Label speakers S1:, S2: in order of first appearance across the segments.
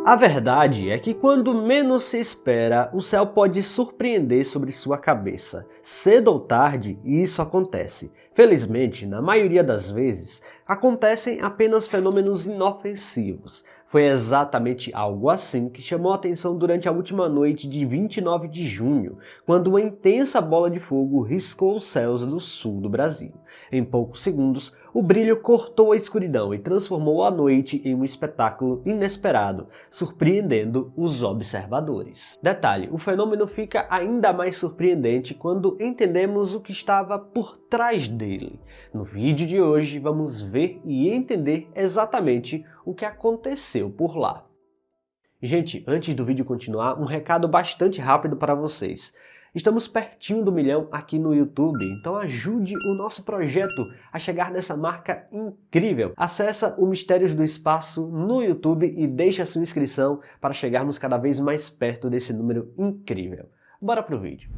S1: A verdade é que quando menos se espera, o céu pode surpreender sobre sua cabeça. Cedo ou tarde, isso acontece. Felizmente, na maioria das vezes, acontecem apenas fenômenos inofensivos. Foi exatamente algo assim que chamou a atenção durante a última noite de 29 de junho, quando uma intensa bola de fogo riscou os céus do sul do Brasil. Em poucos segundos, o brilho cortou a escuridão e transformou a noite em um espetáculo inesperado, surpreendendo os observadores. Detalhe, o fenômeno fica ainda mais surpreendente quando entendemos o que estava por trás dele. No vídeo de hoje vamos ver e entender exatamente o que aconteceu por lá. Gente, antes do vídeo continuar, um recado bastante rápido para vocês. Estamos pertinho do 1 milhão aqui no YouTube, então ajude o nosso projeto a chegar nessa marca incrível. Acesse o Mistérios do Espaço no YouTube e deixe a sua inscrição para chegarmos cada vez mais perto desse número incrível. Bora pro vídeo.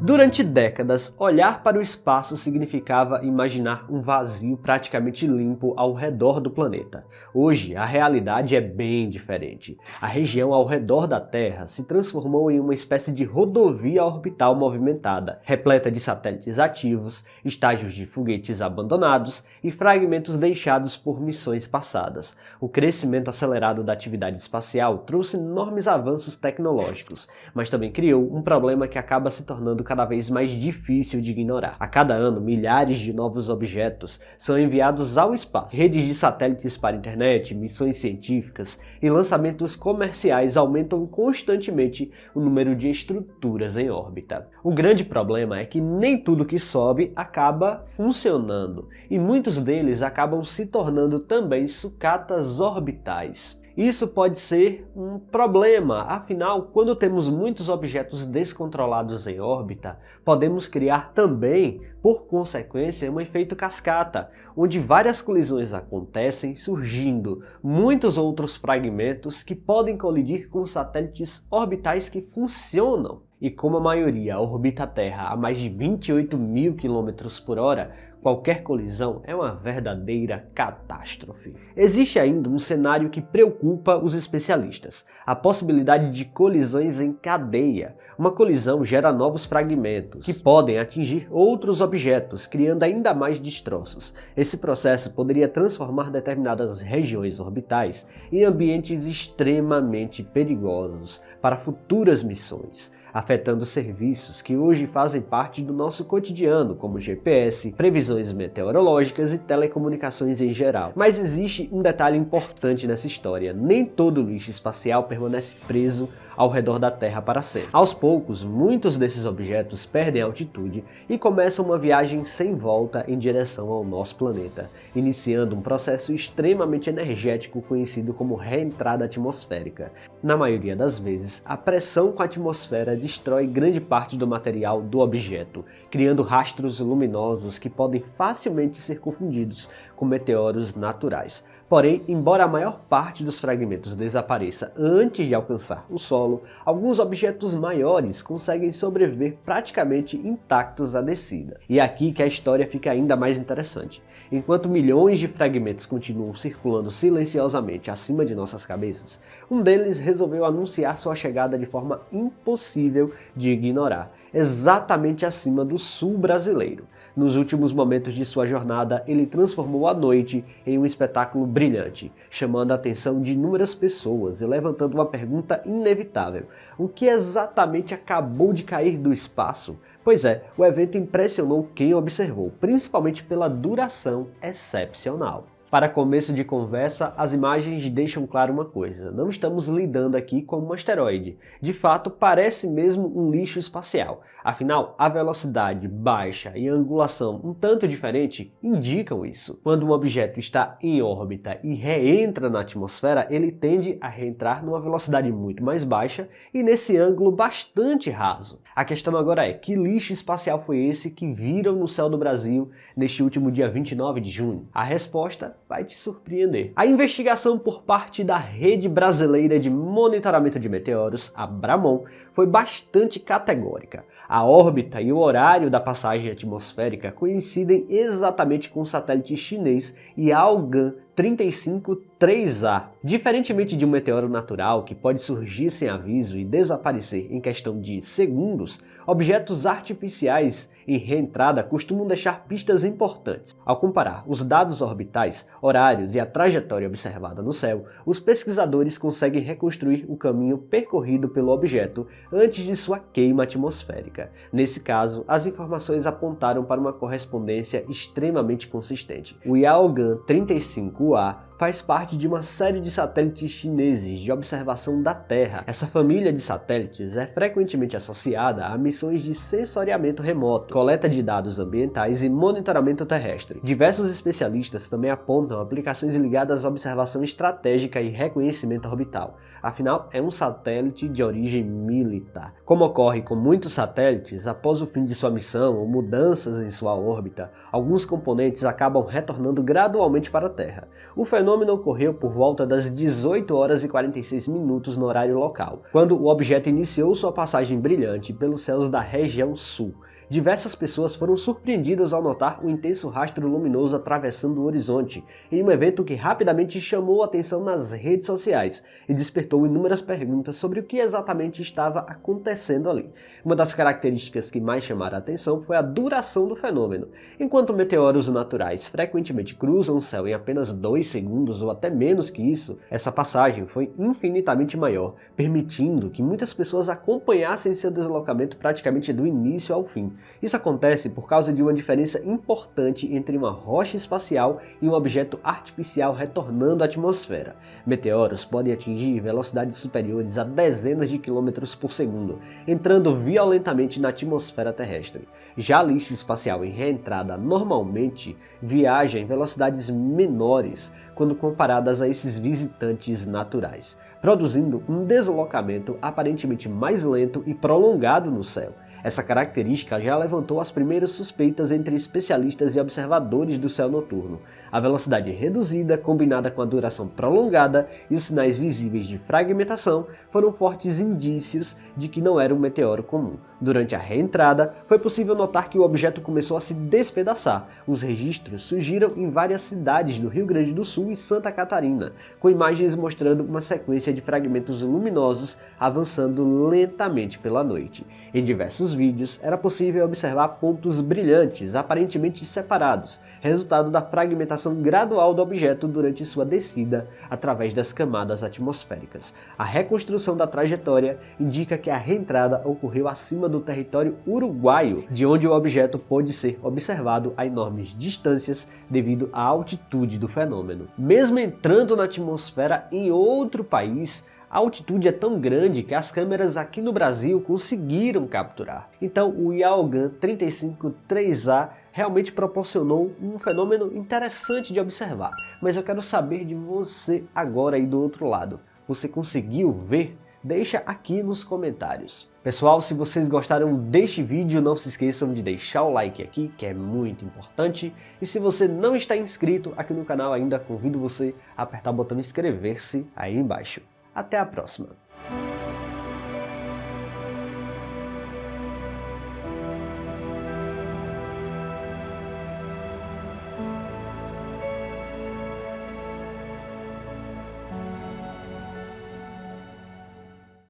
S1: Durante décadas, olhar para o espaço significava imaginar um vazio praticamente limpo ao redor do planeta. Hoje, a realidade é bem diferente. A região ao redor da Terra se transformou em uma espécie de rodovia orbital movimentada, repleta de satélites ativos, estágios de foguetes abandonados e fragmentos deixados por missões passadas. O crescimento acelerado da atividade espacial trouxe enormes avanços tecnológicos, mas também criou um problema que acaba se tornando cada vez mais difícil de ignorar. A cada ano, milhares de novos objetos são enviados ao espaço. Redes de satélites para a internet, missões científicas e lançamentos comerciais aumentam constantemente o número de estruturas em órbita. O grande problema é que nem tudo que sobe acaba funcionando, e muitos deles acabam se tornando também sucatas orbitais. Isso pode ser um problema, afinal, quando temos muitos objetos descontrolados em órbita, podemos criar também, por consequência, um efeito cascata, onde várias colisões acontecem, surgindo muitos outros fragmentos que podem colidir com satélites orbitais que funcionam. E como a maioria orbita a Terra a mais de 28 mil km/h, qualquer colisão é uma verdadeira catástrofe. Existe ainda um cenário que preocupa os especialistas: a possibilidade de colisões em cadeia. Uma colisão gera novos fragmentos, que podem atingir outros objetos, criando ainda mais destroços. Esse processo poderia transformar determinadas regiões orbitais em ambientes extremamente perigosos para futuras missões, afetando serviços que hoje fazem parte do nosso cotidiano, como GPS, previsões meteorológicas e telecomunicações em geral. Mas existe um detalhe importante nessa história: nem todo lixo espacial permanece preso ao redor da Terra para sempre. Aos poucos, muitos desses objetos perdem altitude e começam uma viagem sem volta em direção ao nosso planeta, iniciando um processo extremamente energético conhecido como reentrada atmosférica. Na maioria das vezes, a pressão com a atmosfera destrói grande parte do material do objeto, criando rastros luminosos que podem facilmente ser confundidos com meteoros naturais. Porém, embora a maior parte dos fragmentos desapareça antes de alcançar o solo, alguns objetos maiores conseguem sobreviver praticamente intactos à descida. E é aqui que a história fica ainda mais interessante. Enquanto milhões de fragmentos continuam circulando silenciosamente acima de nossas cabeças, um deles resolveu anunciar sua chegada de forma impossível de ignorar, exatamente acima do sul brasileiro. Nos últimos momentos de sua jornada, ele transformou a noite em um espetáculo brilhante, chamando a atenção de inúmeras pessoas e levantando uma pergunta inevitável: o que exatamente acabou de cair do espaço? Pois é, o evento impressionou quem observou, principalmente pela duração excepcional. Para começo de conversa, as imagens deixam claro uma coisa: não estamos lidando aqui com um asteroide. De fato, parece mesmo um lixo espacial. Afinal, a velocidade baixa e a angulação um tanto diferente indicam isso. Quando um objeto está em órbita e reentra na atmosfera, ele tende a reentrar numa velocidade muito mais baixa e nesse ângulo bastante raso. A questão agora é: que lixo espacial foi esse que viram no céu do Brasil neste último dia 29 de junho? A resposta vai te surpreender. A investigação por parte da Rede Brasileira de Monitoramento de Meteoros, a BRAMON, foi bastante categórica. A órbita e o horário da passagem atmosférica coincidem exatamente com o satélite chinês Yaogan 35-3A. Diferentemente de um meteoro natural que pode surgir sem aviso e desaparecer em questão de segundos, objetos artificiais em reentrada costumam deixar pistas importantes. Ao comparar os dados orbitais, horários e a trajetória observada no céu, os pesquisadores conseguem reconstruir o caminho percorrido pelo objeto antes de sua queima atmosférica. Nesse caso, as informações apontaram para uma correspondência extremamente consistente. O Yaogan 35A faz parte de uma série de satélites chineses de observação da Terra. Essa família de satélites é frequentemente associada a missões de sensoriamento remoto, coleta de dados ambientais e monitoramento terrestre. Diversos especialistas também apontam aplicações ligadas à observação estratégica e reconhecimento orbital. Afinal, é um satélite de origem militar. Como ocorre com muitos satélites, após o fim de sua missão ou mudanças em sua órbita, alguns componentes acabam retornando gradualmente para a Terra. O fenômeno ocorreu por volta das 18 horas e 46 minutos no horário local, quando o objeto iniciou sua passagem brilhante pelos céus da região sul. Diversas pessoas foram surpreendidas ao notar o intenso rastro luminoso atravessando o horizonte, em um evento que rapidamente chamou a atenção nas redes sociais e despertou inúmeras perguntas sobre o que exatamente estava acontecendo ali. Uma das características que mais chamaram a atenção foi a duração do fenômeno. Enquanto meteoros naturais frequentemente cruzam o céu em apenas 2 segundos ou até menos que isso, essa passagem foi infinitamente maior, permitindo que muitas pessoas acompanhassem seu deslocamento praticamente do início ao fim. Isso acontece por causa de uma diferença importante entre uma rocha espacial e um objeto artificial retornando à atmosfera. Meteoros podem atingir velocidades superiores a dezenas de quilômetros por segundo, entrando violentamente na atmosfera terrestre. Já lixo espacial em reentrada normalmente viaja em velocidades menores quando comparadas a esses visitantes naturais, produzindo um deslocamento aparentemente mais lento e prolongado no céu. Essa característica já levantou as primeiras suspeitas entre especialistas e observadores do céu noturno. A velocidade reduzida, combinada com a duração prolongada e os sinais visíveis de fragmentação, foram fortes indícios de que não era um meteoro comum. Durante a reentrada, foi possível notar que o objeto começou a se despedaçar. Os registros surgiram em várias cidades do Rio Grande do Sul e Santa Catarina, com imagens mostrando uma sequência de fragmentos luminosos avançando lentamente pela noite. Em diversos vídeos, era possível observar pontos brilhantes, aparentemente separados, resultado da fragmentação gradual do objeto durante sua descida através das camadas atmosféricas. A reconstrução da trajetória indica que a reentrada ocorreu acima do território uruguaio, de onde o objeto pôde ser observado a enormes distâncias devido à altitude do fenômeno. Mesmo entrando na atmosfera em outro país, a altitude é tão grande que as câmeras aqui no Brasil conseguiram capturar. Então o Yaogan 35-3A realmente proporcionou um fenômeno interessante de observar. Mas eu quero saber de você agora aí do outro lado. Você conseguiu ver? Deixa aqui nos comentários. Pessoal, se vocês gostaram deste vídeo, não se esqueçam de deixar o like aqui, que é muito importante. E se você não está inscrito aqui no canal ainda, convido você a apertar o botão inscrever-se aí embaixo. Até a próxima!